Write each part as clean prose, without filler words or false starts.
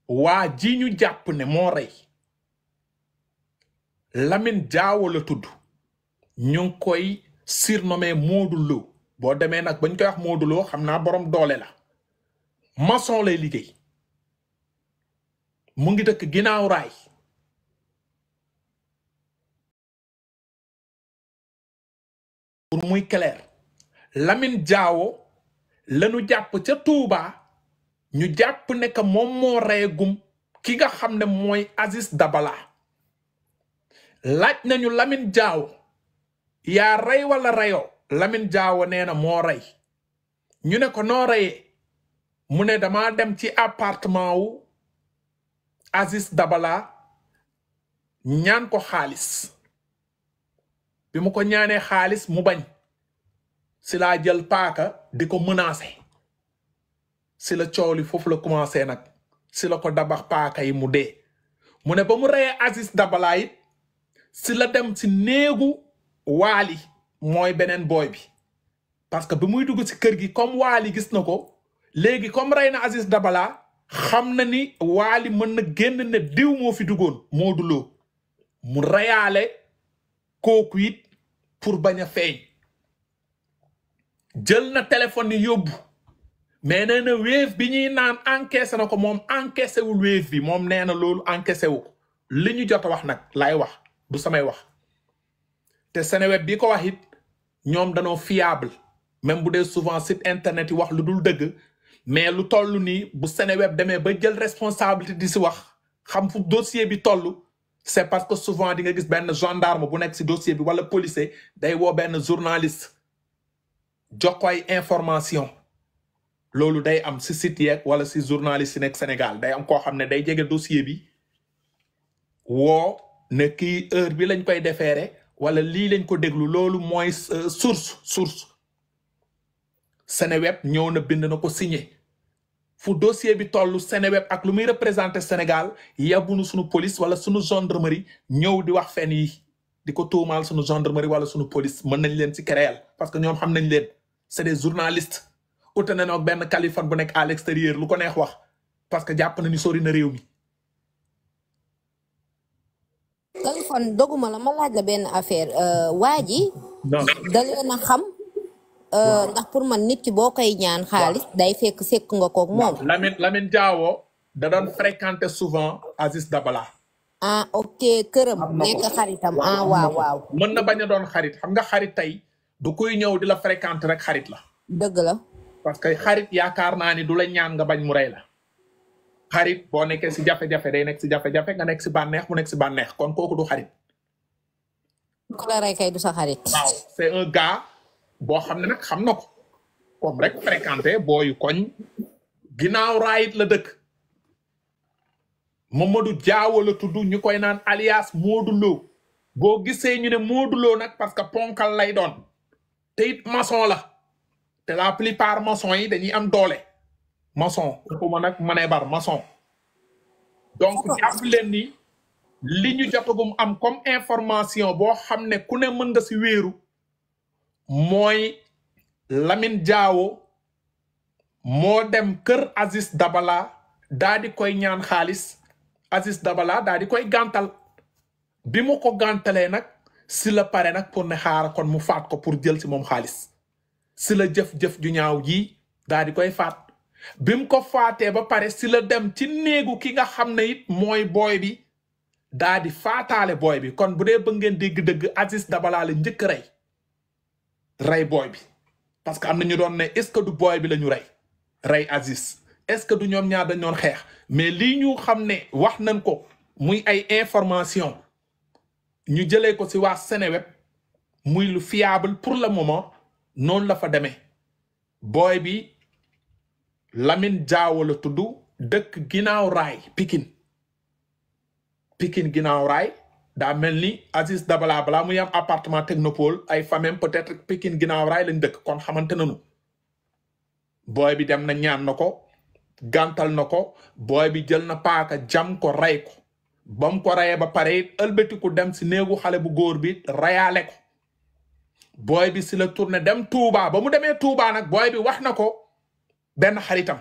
waa ji ñu jàpp ne moo rey Lamine Diawo la tudd ñu ngi koy surnommé Modou Lo boo demee nag bañ koy wax Modou Lo xam naa borom doole la maçon lay liggéey mu ngi dëkk ginnaaw raay pour muy clair Lamine Diawo lañu jàpp ca Touba ñu jàpp ne que moom moo reyegum ki nga xam ne mooy Aziz Dabala laaj nañu Lamine Diawo yaa rey wala reyoo Lamine Diawo nee na moo rey ñu ne ko noo reyee mu ne dama dem ci appartement wu Aziz Dabala ñaan ko xaalis bi mu ko ñaanee xaalis mu bañ si laa jël paaka di ko menacer si la coow li foofu la commencé nag si la ko dabax paaka yi mu dee mu ne ba mu reyee Aziz Dabala it si la dem si néegu Waali mooy beneen booy bi parce que bi muy dugg si kër gi comme Waali gis na ko léegi comme rey na Aziz Dabala xam na ni Waali mën na génn ne diw moo fi duggoon Modou Lo mu reyaale kooku it pour bañ a feeñ jël na téléphone yi yóbbu mais nee na Wave bi ñuy naan encaissé na ko moom encaissé wul Wave bi moom nee na loolu encaissé wu li ñu jot a wax nag laay wax du samay wax te Seneweb bi ko wax it ñoom danoo fiable même bu dee souvent site internet yi wax lu dul dëgg mais lu toll nii bu Seneweb demee ba jël responsabilité di si wax xam fu dossier bi toll c'est parce que souvent di nga gis benn gendarme bu nekk si dossier bi wala policier day woo benn journaliste jox ko ay information loolu day am si site yeeg wala si journaliste yi nekk Sénégal day am koo xam ne day jege dossier bi woo ne kii heure bi lañ koy defeere wala lii lañ ko déglu loolu mooy source Seneweb ñëw na bind na ko signé fu dossier bi toll Seneweb ak lu muy représenté Sénégal yabunu sunu police wala sunu gendarmerie ñëw di wax fenn yi di ko tuumaal sunu gendarmerie wala sunu police mën nañ leen ci créer parce que ñoom xam nañ leen c'est des journalistes ute nañ ak benn Kaliphone bu nekk à l'extérieur lu ko neex wax parce que jàpp na ni sori na réew mi. Kaliphone doguma la ma laaj la benn affaire waa ji da leen a xam ndax pour man nit ki boo koy ñaan xaalis day fekk sekk nga koog moom. Lamine Diawo da doon fréquenter souvent Aziz Dabala. ah ok këram nekk xaritam ah waaw. mën na bañ a doon xarit xam nga xarit tey du koy ñëw di la fréquenter rek xarit la. dëgg la. parce que xarit yaakaar naa ni du la ñaan nga bañ mu rey la. xarit boo nekkee si jafe-jafe day nekk si jafe-jafe nga nekk si bànneex mu nekk si bànneex kon kooku du xarit. ku la rey kay du sa xarit. waaw c'est un gars boo xam ne nag xam na ko comme rek fréquenté booyu koñ ginnaaw raayit la dëkk. Mamadou Diawo la tudd ñu koy naan alias Modou Lo boo gisee ñu ne Modou Lo nag parce que ponkal lay doon te it maçon la te la plupart maçon yi dañuy am doole maçon xuma nag mënee bar maçon donc jàpp leen ni li ñu jotagum am comme information boo xam ne ku ne mën nga si wéeru mooy Lamine Diawo moo dem kër Aziz Dabala daa di koy ñaan xaalis Aziz Dabala daa di koy gàntal bi mu ko gàntalee nag si la pare nag pour ne xaar kon mu faat ko pour jël si moom xaalis si la jëf-jëf ju ñaaw ji daa di koy faat bi mu ko faatee ba pare si la dem ci néegu ki nga xam ne it mooy booy bi daa di faataale booy bi kon bu dee bëgg ngeen dégg-dëgg Aziz Dabala la njëkk rey booy bi parce que am na ñu doon ne est-ce que du booy bi la ñu rey Aziz est-ce que du ñoom ñaar dañ doon xeex mais lii ñu xam ne wax nañ ko muy ay information ñu jëlee ko ci waa Seneweb muy lu fiable pour le moment noonu la fa demee booy bi Lamine Diawo la tudd dëkk ginnaaw raay Pikine ginnaaw raay daa mel ni Aziz Dabala balaa muy am appartement Technopole ay famem peut-être Pikine ginnaaw raay lañ dëkk kon xamante nañu booy bi dem na ñaan na ko gàntal na ko booy bi jël na paaka jam ko rey ko ba mu ko reyee ba pare it ëlbatiku dem si néegu xale bu góor bi reyaale ko booy bi si la tourné dem Touba ba mu demee Touba nag booy bi wax na ko benn xaritam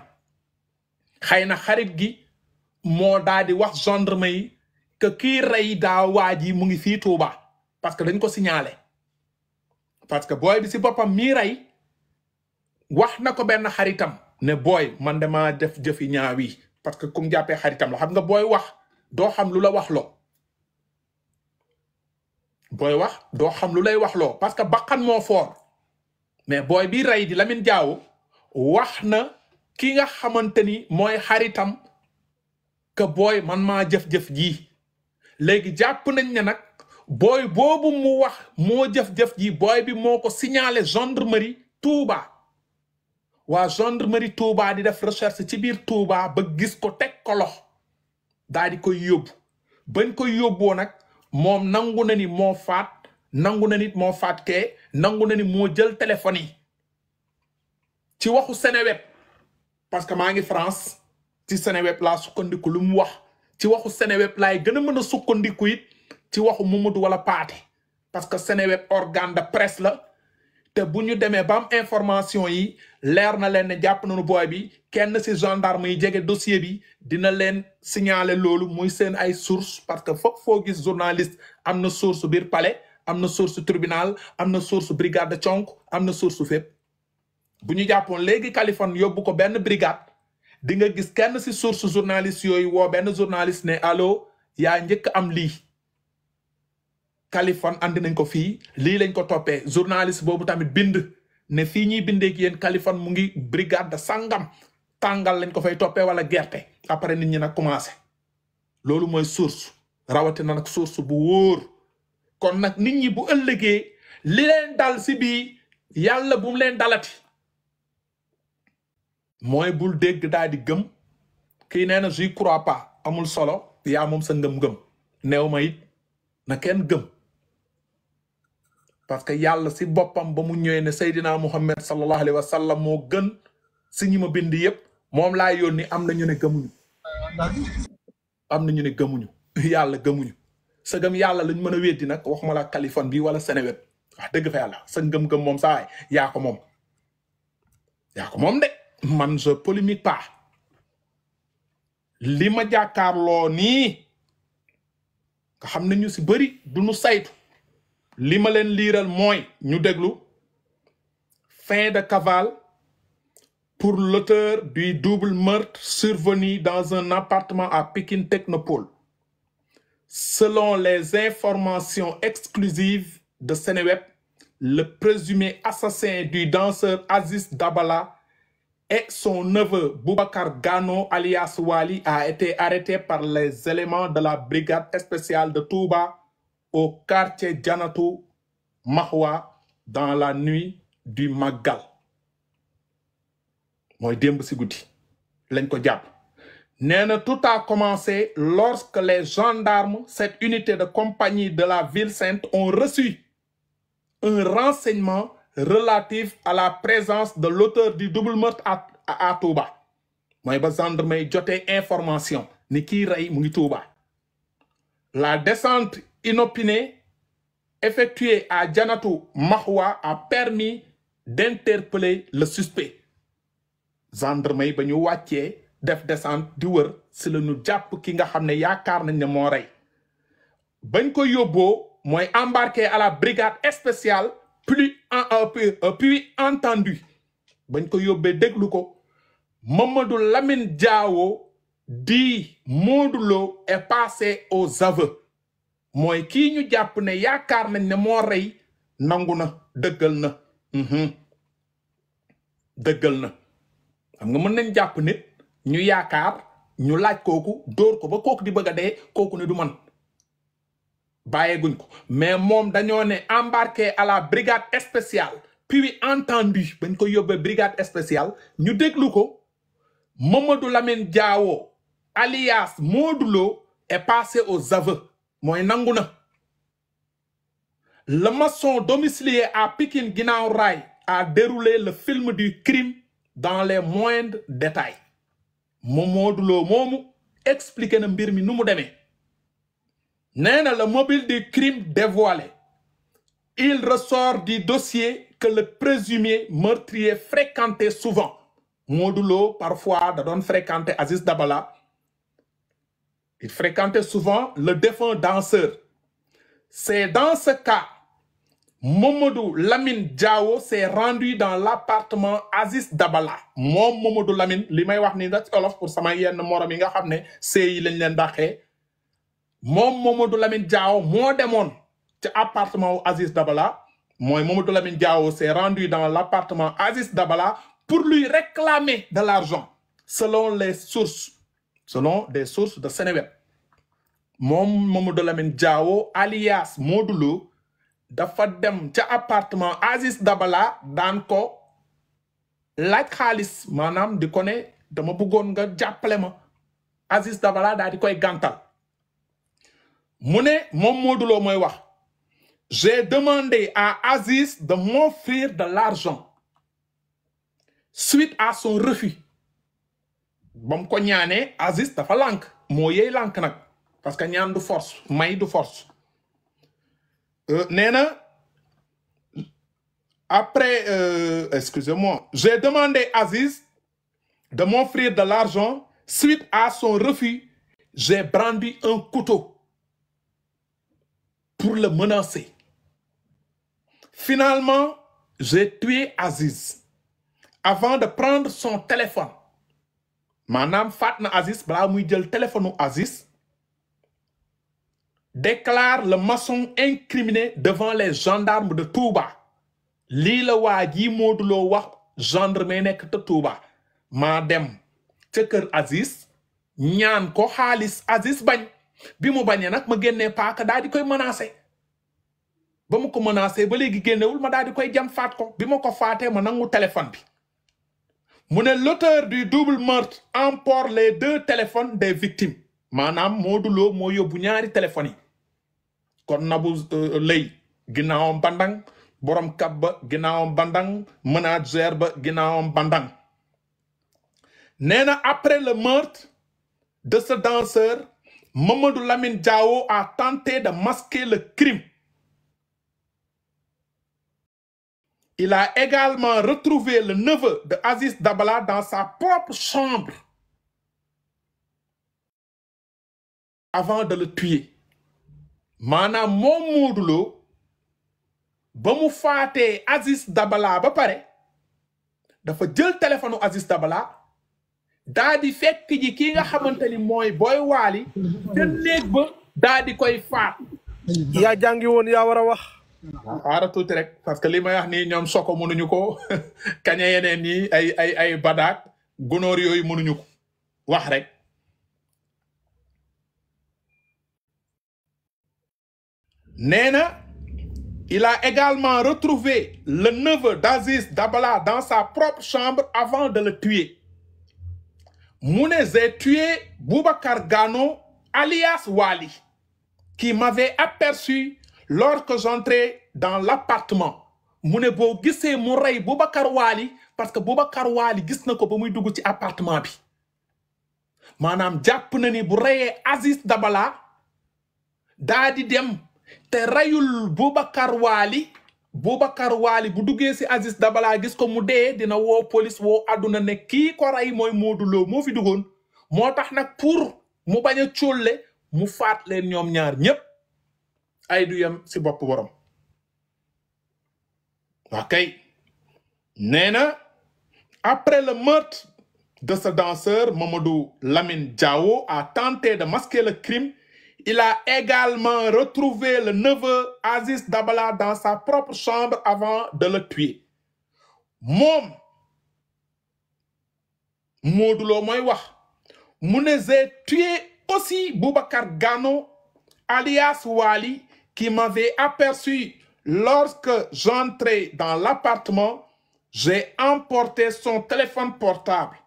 xëy na xarit gi moo daal di wax gendarme yi que kii rey daa waa ji mu ngi fii Touba parce que dañ ko signalé parce que booy bi si boppam mii rey wax na ko benn xaritam ne booy man dama def jëfi ñaawi parce que kum jàppee xaritam la xam nga booy wax doo xam lu la wax loo booy wax doo xam lu lay wax loo parce que bakkan moo foor mais booy bi rey di Lamine Diawo wax na ki nga xamante ni mooy xaritam que booy man maa jëf-jëf ji léegi jàpp nañ ne nag booy boobu mu wax moo jëf-jëf ji booy bi moo ko signalé gendarmerie Touba waa gendarmerie Touba di def recherche ci biir Touba ba gis ko teg ko lox daal di koy yóbbu bañ koy yóbboo nag moom nangu na ni moo faat nangu na nit moo faat kee nangu na ni moo jël téléphone yi ci waxu Seneweb parce que maa ngi France ci Seneweb laa sukkandiku lu mu wax ci waxu Seneweb laay gën a mën a sukkandiku it ci waxu Mamadou wala Paate parce que Seneweb organe de presse la te bu ñu demee ba am information yi leer na leen ne jàpp nañu booy bi kenn ci gendarme yi jege dossier bi dina leen signaler loolu muy seen ay source parce que foog foo gis journaliste am na source biir palais am na source tribunal am na source brigade de Thionk am na source fépp bu ñu jàppoon léegi Kaliphone yóbbu ko benn brigade di nga gis kenn ci source journaliste yooyu woo benn journaliste ne allo yaa njëkk am lii Kaliphone andi nañ ko fii lii lañ ko toppee journaliste boobu tamit bind ne fii ñuy bindee ak yéen Kaliphone mu ngi brigade de sangam tàngal lañ ko fay toppee wala gerte après nit ñi nag commencé loolu mooy source rawatina nag source bu wóor kon nag nit ñi bu ëllëgee li leen dal si bii yàlla bu mu leen dalati mooy bul dégg daal di gëm kii nee na j'y crois pas amul solo yaa moom sa ngëm-ngëm neew ma it na kenn gëm parce que yàlla si boppam ba mu ñëwee ne Seydina Muhammad sallallahu alayhi wa sallam moo gën si ñi ma bind yépp moom laa yónni am na ñu ne gëmuñu am na ñu ne gëmuñu yàlla gëmuñu sa gëm yàlla lañ mën a weddi nag waxuma la Kaliphone bi wala Seneweb wax dëgg fa yàlla sa ngëm-ngëm moom saa waay yaa ko moom de man je polémique pas li ma jàkkaarloo nii nga xam ne ñu si bëri du ñu saytu li ma leen liiral mooy ñu déglu fin de cavale pour l'auteur du double meurtre survenu dans un appartement à Pikine Technopole. Selon les informations exclusives de Seneweb, le présumé assassin du danseur Aziz Dabala et son neveu Boubacar Gano alias Wali a été arrêté par les éléments de la brigade spéciale de Touba au quartier Janatou Mahwa dans la nuit du Magal. Moi, démb si guddi lañ ko jàpp. Nee tout a commencé lorsque les gendarmes, cette unité de compagnie de la ville sainte, ont reçu un renseignement relatif à la présence de l'auteur du double meurtre à Touba. Moi, ba gendarme yi jotee information ni kii rey mu ngi Touba. La descente inopinée effectuée à Janatou Mahwa a permis d'interpeller le suspect. Gendarme yi ba ñu wàccee def descente di wër si la ñu jàpp ki nga xam ne yaakaar nañ ne moo rey bañ ko yóbboo mooy embarqué à la brigade spéciale puis entendu bañ ko yóbbee déglu ko Mamadou Lamine Diawo di Modou Lo est passé aux aveux mooy kii ñu jàpp ne yaakaar nañ ne moo rey nangu na dëggal na dëggal na xam nga mën nañ jàpp nit ñu yaakaar ñu laaj kooku dóor ko ba kooku di bëgg a dee kooku ne du man bàyyeeguñ ko mais moom dañoo ne embarqué à la brigade spéciale puis entendu bañ ko yóbbee brigade spéciale ñu déglu ko Mamadou Lamine Diawo alias Modou Lo est passé aux aveux mooy nangu na le maçon domicilié à Pikine Guinaw Rail a déroulé le film du crime dans les moindres détails Modou Lo moomu expliqué na mbir mi nu mu demee nee na le mobile du crime dévoilé il ressort du dossier que le présumé meurtrier fréquentait souvent Modou Lo parfois da doon fréquenter Aziz Dabala Il fréquentait souvent le défunt danseur. C'est dans ce cas, Mamadou Lamine Diawo s'est rendu dans l'appartement Aziz Dabala. Mom Mamadou Lamine, li may wax ni nag olof pour sama yenn morom yi nga xam ne sey lañ leen daxee. Mom Mamadou Lamine Diawo moo demoon ci appartement Aziz Dabala. Moi, Mamadou Lamine Diawo s'est rendu dans l'appartement Aziz Dabala pour lui réclamer de l'argent, selon des sources de Seneweb. Mom Mamadou Lamine Diawo alias Modulo dafa dem ci appartement Aziz Dabala daan ko laaj xaalis maanaam di ko ne dama bëggoon nga jàppale ma. Aziz Dabala daal di koy gàntal mu ne moom Modulo mooy wax. J'ai demandé à Aziz de m'offrir de l'argent suite à son refus. Bam ko ñaané Aziz dafa lank moo yey lank nag parce que ñaan du force may du force. Néna après excusez-moi, j'ai demandé à Aziz de m'offrir de l'argent suite à son refus. J'ai brandi un couteau pour le menacer. Finalement, j'ai tué Aziz avant de prendre son téléphone. Madame Fatna Aziz, bla muy jël téléphone Aziz, déclare le maçon incriminé devant les gendarmes de Touba. Li la waji Modulo wax gendarme nek te Touba. Ma dem ci kër Aziz ñaan ko xaalis Aziz bañ bi mu bañé nak ma génné paaka daal di koy menacer. Ba mu ko menacé ba léegi génnewul ma daal di koy jam faat ko bi ma ko faatee ma nangu téléphone bi mu ne l'auteur du double meurtre emporte les 2 téléphones des victimes maanaam Modulo moo yóbbu ñaari téléphones yi kon Nabou Leye ginnaawam bandang borom kab ba ginnaawam bandang manager ba ginnaawam bandang nee na après le meurtre de ce danseur Mamadou Lamine Diawo a tenté de masquer le crime. Il a également retrouvé le neveu de Aziz Dabala dans sa propre chambre avant de le tuer. Maanaam moom Modulo ba mu faatee Aziz Dabala ba pare dafa jël téléphone Aziz Dabala daa di fekk ji ki nga xamante ni mooy Boy Wali te néeg ba daa di koy faat. yaa jàngi woon yaa war a wax. xaaral tuuti rek parce que li may wax nii ñoom soko mënuñu ko kaña yeneen yi ay badaak gunóor yooyu mënuñu ko wax rek. nee na il a également retrouvé le neveu d'Aziz Dabala dans sa propre chambre avant de le tuer. mu ne j'ai tué Boubacar Gano alias Wali qui m'avait aperçu lorsque j'entrais dans l'appartement. mu ne boo gisee mu rey Boubacar Wali parce que Boubacar Wali gis na ko ba muy dugg ci appartement bi maanaam jàpp na ni bu reyee Aziz Dabala daa di dem te reyul Boubacar Wali bu duggee si Aziz Dabala gis ko mu dee dina woo police woo àdduna ne kii ko rey mooy Modulo moo fi duggoon moo tax nag pour mu bañ a cóolle mu faat leen ñoom ñaar ñépp ay du yem si bopp borom. Ok. Néna, après le meurtre de ce danseur, Mamadou Lamine Diawo a tenté de masquer le crime. Il a également retrouvé le neveu Aziz Dabala dans sa propre chambre avant de le tuer. Mom, Modulo mooy wax mu ne j'ai tué aussi Boubacar Gano alias Wali qui m'avait aperçu lorsque j'entrais dans l'appartement. J'ai emporté son téléphone portable.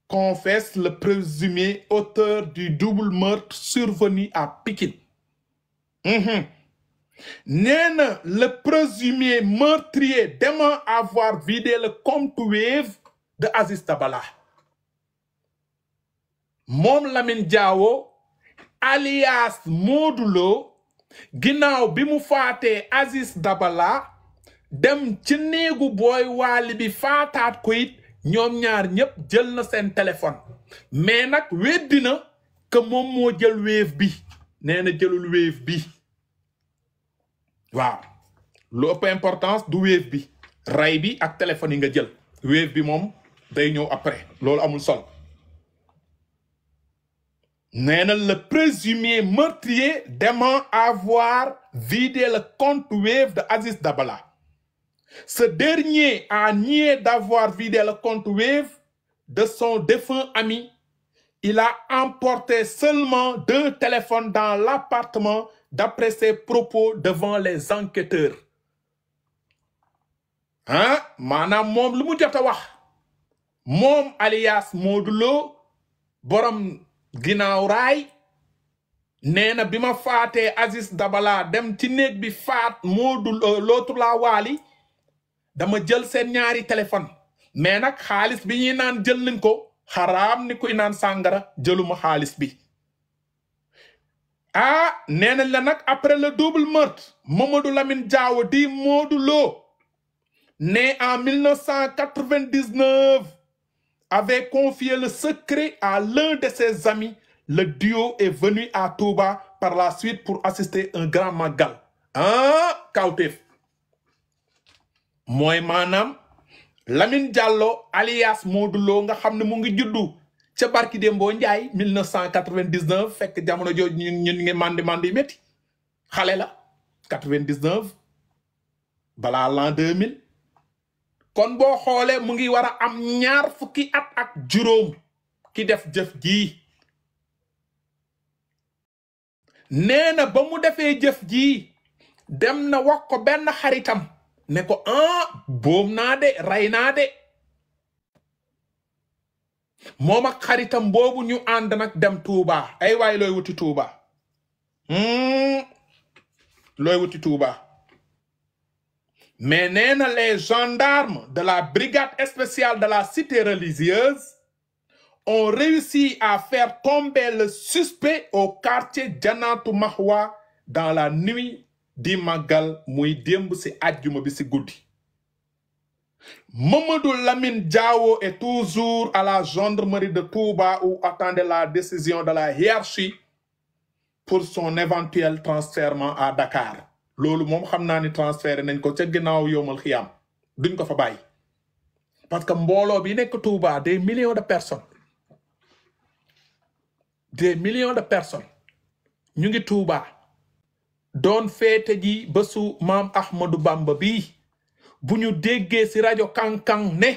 Confesse le présumé auteur du double meurtre survenu à Pikine. Néna, le présumé meurtrier dément avoir vidé le compte Wave de Aziz Dabala. Mom Lamine Diawo alias Modulo ginnaaw bi mu faatee Aziz Dabala dem ci néegu Boy Wali bi faataat ko it ñoom ñaar ñépp jël na seen téléphone mais nag weddina que moom moo jël Wave bi nee na jëlul Wave bi waaw lu ëpp importance du Wave bi ray bi ak téléphone yi nga jël Wave bi moom day ñëw après loolu amul solo nee na le présumé meurtrier dément avoir vidé le compte Wave de Aziz Dabala. Ce dernier a nié d'avoir vidé le compte Wave de son défunt ami. Il a emporté seulement 2 téléphones dans l'appartement d'après ses propos devant les enquêteurs. Hein? Maanaam moom lu mu jot a wax moom alias Modou Lo borom ginnaaw raay nee na bi ma faatee Aziz Dabala dem ci néeg bi faat Modou l'autre la waali dama jël seen ñaari téléphone mais nag xaalis bi ñuy naan jël nañ ko xaraam ni kuy naan sàngara jëluma xaalis bi nee nañ la nag après le double meurtre Mamadou Lamine Diawo di Modou Lo né en 1999 avait confié le secret à l'un de ses amis. Le duo est venu à Touba par la suite pour assister un grand magal. Kawteef mooy maanaam Lamine Diallo alias Modou Lo nga xam ne mu ngi juddu ca barki Dembo Njaay 1999 fekk jamono jooju ñun ngi mandi métti xale la 99 balaa l'an 2000 kon boo xoolee mu ngi war a am 2 fukki at ak juróom ki def jëf ji nee na ba mu defee jëf ji dem na wax ko benn xaritam ne ko boom naa de rey naa de moom ak xaritam boobu ñu ànd nag dem Touba ay waay looy wuti Touba looy wuti Touba mais nee na les gendarmes de la brigade spéciale de la cité religieuse ont réussi à faire tomber le suspect au quartier Jannatou Mahwa dans la nuit di Magal muy démb ci àjjuma bi ci guddi. Mamadou Lamine Diawo est toujours à la gendarmerie de Touba où attendait la décision de la hiérarchie pour son éventuel transfert à Dakar. Loolu moom xam naa ni transféré nañ ko ca ginnaaw yowmal xiyaam duñ ko fa bàyyi parce que mbooloo bi nekk Touba des millions de personnes ñu ngi Touba doon féete ji bésu maam Ahmadou Bamba bi bu ñu déggee ci rajo Kankang ne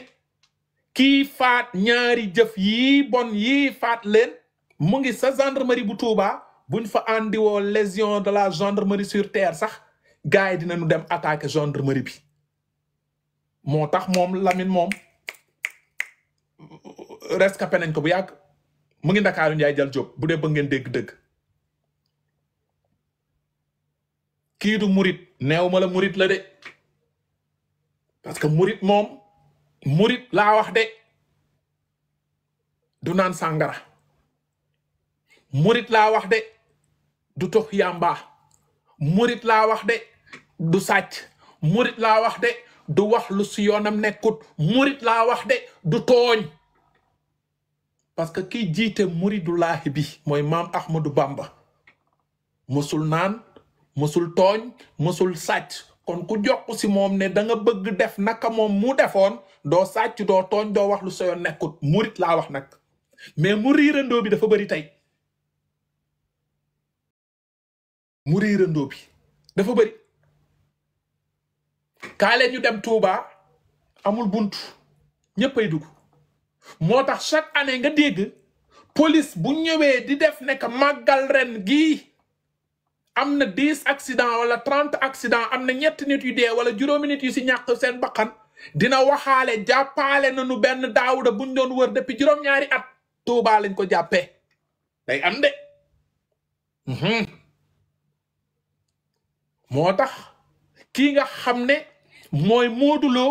kii faat ñaari jëf yi bon yi faat leen mu ngi sa gendarmerie bu Touba buñ fa andiwoo légion de la gendarmerie sur terre sax gars yi dinañu dem attaquer gendarmerie bi moo tax moom Lamine moom rescapé nañ ko bu yàgg mu ngi Ndakaaru Njaay jël job bu dee ba ngeen dégg dëgg kii du murit neew ma la murit la de parce que murit moom murit laa wax de du naan sàngara murit laa wax de du tox yamba murit laa wax de du sàcc murit laa wax de du wax lu si yoonam nekkut murit laa wax de du tooñ parce que kiy jiite muridullaahi bi mooy maam Ahmadou Bamba mësul naan mësul tooñ mësul sàcc kon ku jokk si moom ne da nga bëgg def naka moom mu defoon doo sàcc doo tooñ doo wax lu si yoon nekkut murit laa wax nag mais mu riirandoo bi dafa bëri tey mu riirandoo bi dafa bëri kaale ñu dem Touba amul buntu ñëppay dugg moo tax chaque année nga dégg police bu ñëwee di def nekk màggal ren gii am na 10 accidents wala 30 accidents am na 7 nit yu dee wala juróomi nit yu si ñàkk seen bakkan dina waxaale jàppaale nañu benn daawuda buñ doon wër depuis juróom-ñaari at Touba lañ ko jàppee day am de moo tax kii nga xam ne mooy Modou Lo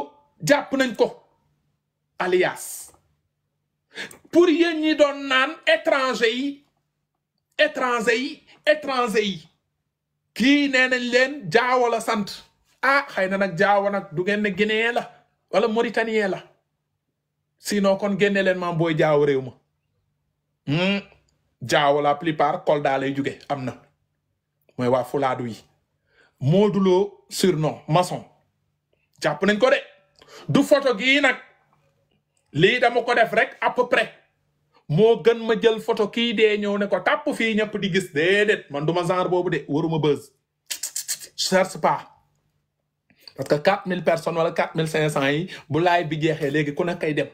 jàpp nañ ko alias pour yéen ñi doon naan étranger yi kii nee nañ leen Jaawo la sant xëy na nag Jaawo nag du ngeen ne Guinéen la wala Mauritanien la sinon kon génne leen maam booy Jaawo réew ma jaaw la plupart Kolda lay jóge am na mooy waa Fulaadu yi Modou Lo surnom maçon jàpp nañ ko de du photo gii nag lii dama ko def rek à peu près moo gën ma jël photo kii dee ñëw ne ko tàpp fii ñëpp di gis déedéet man duma genre boobu de waruma buzz cherche pas parce que 4000 personnes wala 4500 yi bu laay bi jeexee léegi ku ne kay dem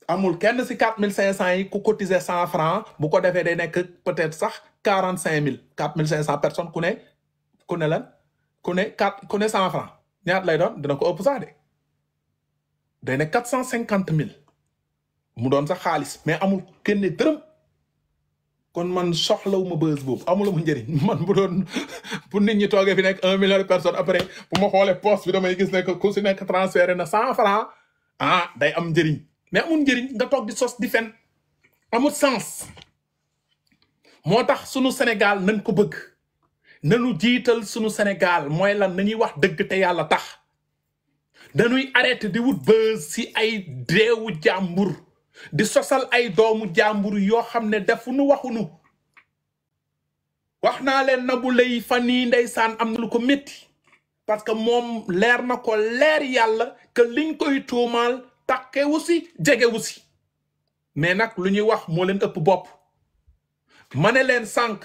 amul kenn si 4500 yi ku cotiser 100 francs bu ko defee day nekk peut-être sax 45000 4500 personnes ku ne lan ku ne 100 francs ñaat lay doon dina ko ëpp sax de day nekk 450000 mu doon sax xaalis mais amul kenn dërëm kon man soxlawuma buzz boobu amuluma njëriñ man bu doon pour nit ñi toogee fi nekk 1 million de personnes après bu ma xoolee poste bi damay gis ne ku si nekk transféré na 100 francs day am njëriñ mais amul njëriñ nga toog di sos di fen amul sens moo tax sunu Sénégal nañ ko bëgg nañu jiital sunu Sénégal mooy lan nañuy wax dëgg te yàlla tax dañuy arrêté di wut buzz si ay deewu jàmbur di sosal ay doomu jàmbur yoo xam ne defuñu waxuñu wax naa leen Nabou Leye fan yii ndeysaan am na lu ko métti parce que moom leer na ko leer yàlla que liñ koy tuumaal takkewu si jegewu si mais nag lu ñuy wax moo leen ëpp bopp ma ne leen sànq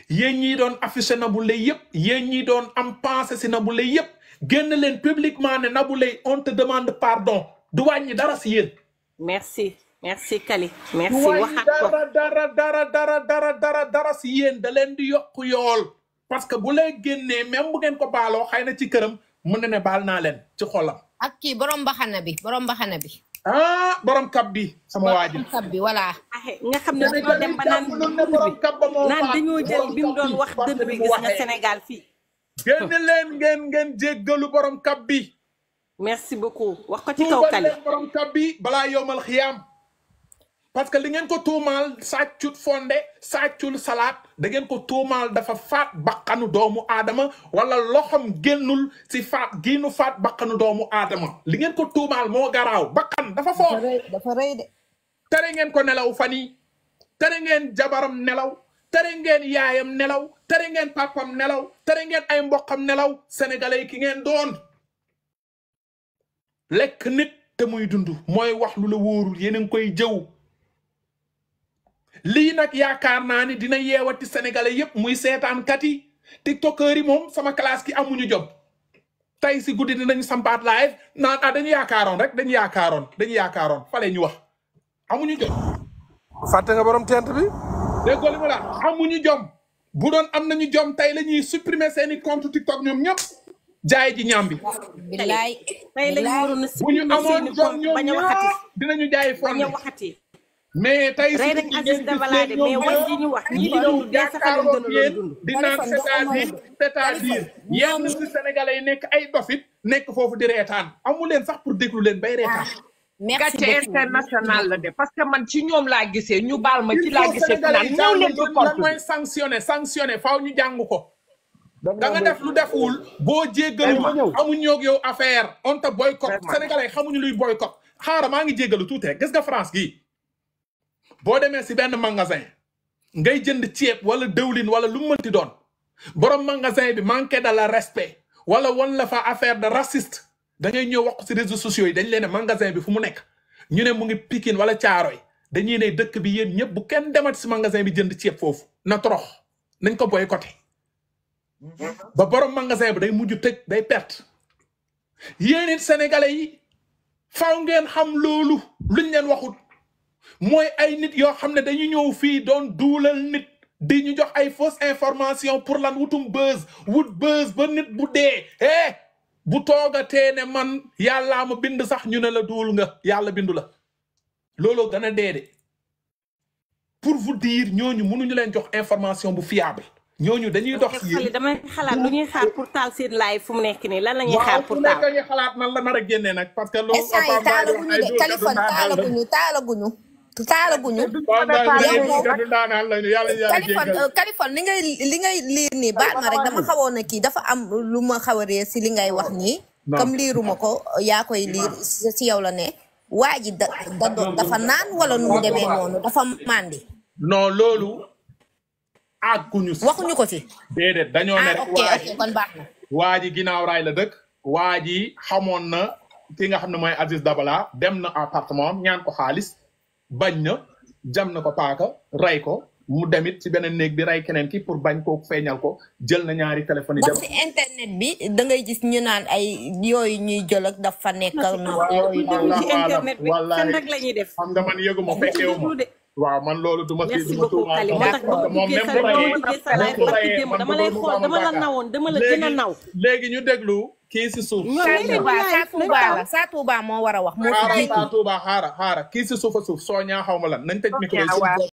yéen ñi doon affiché Nabou Leye yëpp yéen ñi doon am pensé si Nabou Leye yëpp génn leen publiquement ne Nabou Leye on te demande pardon du wàññi dara si yéen. merci Kali merci waxaat ko dara si yéen da leen di yokku yool parce que bu lay génnee même bu ngeen ko baaloo xëy na ci këram mën na ne baal naa leen ci xolam. ak kii borom mbaxana bi borom kab bi sama waa ji borom kab bi voilà. nga xam ne dañoo dem ba naan dañoo jël bi mu doon wax dënd bi gis nga Sénégal fii. génn leen ngeen jéggalu borom kab bi. merci beaucoup wax ko ci kaw Kali borom kab bi balaa yowmal xiyaam parce que li ngeen ko tuumaal sàccut fonde sàccul salaat da ngeen ko tuumaal dafa faat bakkanu doomu aadama wala loxam génnul si faat giinu faat bakkanu doomu aadama li ngeen ko tuumaal moo garaaw bakkan dafa foo dafa rëy de tere ngeen ko nelaw fan yi tere ngeen jabaram nelaw tere ngeen yaayam nelaw tere ngeen papam nelaw tere ngeen ay mbokkam nelaw sénégalais ki ngeen doon lekk nit te muy dund mooy wax lu la wóorul yéen a ngi koy jëw lii nag yaakaar naa ni dina yeewati sénégalais yépp muy seetaankat yi tiktokeur yi moom sama classe ki amuñu jom tey si guddi dinañu sampaat live naan dañu yaakaaroon fale ñu wax amuñu jom. fàtte nga borom tent bi. déggoo li ma la amuñu jom bu doon am nañu jom tey la ñuy supprimer seeni compte tiktok ñoom ñëpp jaay ji ñaam bi. billaay bu ñu amoon jom ñoom ñëpp dinañu jaay fonde mais tey si rey Aziz Dabala de mais wax ji ñu wax ñi di dund dee sax lañ gën a doon dund di naan c'est-à-dire yenn si sénégalais yi nekk ay dofit nekk foofu di reetaan amu leen sax pour déglu leen bay reetaan gàcce international la de parce que man ci ñoom laa gisee ñu baal ma ci laa gisee naan ñëw leen ci compte mooy sanctionné faaw ñu jàng ko da nga def lu deful boo jéggalu amuñ ñoog yow affaire on te boycott sénégalais xamuñu luy boycott xaaral maa ngi jéggalu tuuti rek gis nga France gii boo demee si benn magasin ngay jënd ceeb wala dëwlin wala lu mënti doon borom magasin bi manqué de la respect wala wan la fa affaire de raciste da ngay ñëw wax ko si réseaux sociaux yi dañ leen ne magasin bi fu mu nekk ñu ne mu ngi Pikine wala Caaroy dañuy ne dëkk bi yéen ñëpp bu kenn demat si magasin bi jënd ceeb foofu na torox nañ ko boycotté ba borom magasin bi day mujj tëj day perte yéen it sénégalais yi faaw ngeen xam loolu luñ leen waxut mooy ay nit yoo xam ne dañu ñëw fii doon duulal nit di ñu jox ay fausse information pour lan wutum wut buzz ba nit bu dee bu toogatee ne man yàllaa ma bind sax ñu ne la duul nga yàlla bindu la looloo gën a dee de pour vous dire ñooñu mënuñu leen jox information bu fiable ñooñu dañuy dox si damay xalaat lu ñuy xaar pour taal seen live fu mu nekk nii lan la ñuy xaar pour taal dañuy xalaat nan la nar a génnee nag parce que loolu taalaguñu Kaliphone li ngay liir nii baal ma rek dama xawoon na kii dafa am lu ma xaw a réer si li ngay wax nii comme liiruma ko yaa koy liir si yow la ne waa ji dafa naan wala nu mu demee noonu dafa màndi. non loolu àgguñu si. waxuñu ko ci. déedéet dañoo ne rek. ok kon baax na. waa ji ginnaaw raay la dëkk. waa ji xamoon na ki nga xam ne mooy Aziz Dabala dem na appartement ñaan ko xaalis bañ na jam na ko paaka rey ko mu demit ci beneen néeg bi rey keneen ki pour bañ ko feeñal ko jël na ñaari téléphone yi. ci internet bi da ngay gis ñu naan ay yooyu ñuy jël ak dafa nekk na yooyu ci internet bi seen rek la ñuy def. xam nga man yëguma fekkeewuma waaw man loolu duma ci merci beaucoup Kali moo tax boo duggee sa live dama lay xool dama la nawoon dama la gën a naw. léegi ñu déglu kii si suuf. Sa Touba moo war a wax. moo fi jiitu Sa Touba xaara kii si suuf a suuf soo ñaa xaw ma lan nañ tëj micro